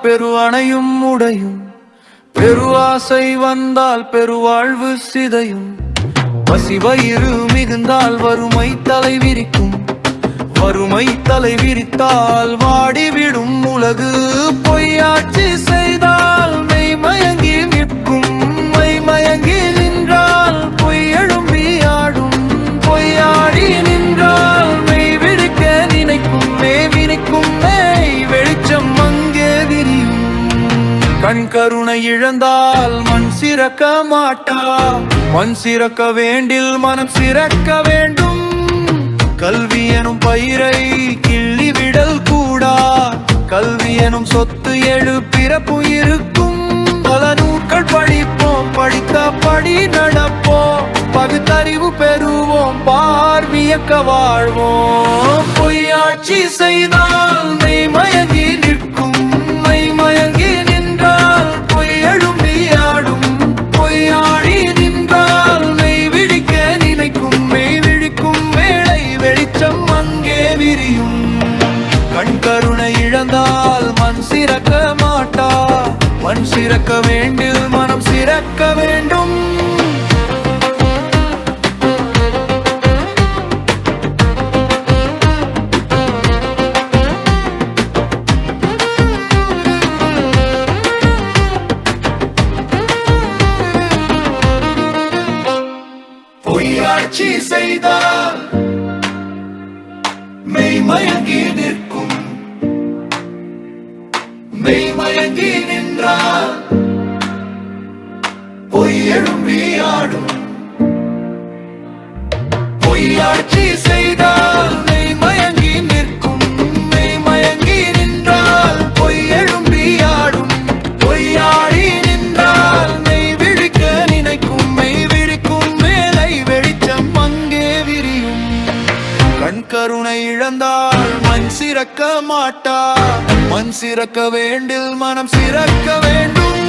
பெரு அணையும் உடையும். பெருவாசை வந்தால் பெருவாழ்வு சிதையும். பசி வயிறு மிகுந்தால் வறுமை தலை விரிக்கும். வறுமை தலை விரித்தால் வாடிவிடும் உலகு. பொய்யாட்சி செய்தால் மெய்மயங்கி நிற்கும். மெய்மயங்கி நின்றால் பொய் எழும்பி ஆடும். பொய்யாடி நின்றால் மெய் விடுக்க நினைக்கும். மெய் வினிக்கும் மெய் வெளிச்சம் அங்கே விரியும். கண் கருணை இழந்தால் மண் சிறக்க மாட்டா. மண் சிறக்க வேண்டில் மனம் சிறக்க வேண்டும். கல்வி எனும் பயிரை கிள்ளிவிடல் கூடா. கல்வி எனும் சொத்து எழு பிறப்பு இருக்கும். பல நூல்கள் படிப்போம், படித்த படி நடப்போம். பகுத்தறிவு பெறுவோம், பார்வியக்க வாழ்வோம். பொய்யாட்சி செய்தால் மெய்மயங்கி நிற்கும். மெய்மயங்கி நின்றால் பொய் எழும்பி ஆடும். பொய்யாடி நின்றால் மெய் விழிக்க நினைக்கும். மெய் விழிக்கும் வேளை வெளிச்சம் அங்கே விரியும். கண் கருணை இழந்தால் மண் சிறக்க மாட்டா. மண் சிறக்க வேண்டில் மனம் சிறக்க வேண்டும். பொய்யாட்சி செய்தால் மெய்மயங்கி நிற்கும். மெய்மயங்கி நின்றால் பொய் எழும்பி ஆடும். பொய்யாட்சி செய்தால் மெய்மயங்கி நிற்கும். மெய்மயங்கி நின்றால் பொய் எழும்பி ஆடும். பொய்யாடி நின்றால் மெய் விழிக்க நினைக்கும். மெய் விழிக்கும் மேலை வெளிச்சம் அங்கே விரியும். கண் கருணை இழந்தால் மண் சிறக்க மாட்டா. மண் சிறக்க வேண்டில் மனம் சிறக்க வேண்டும்.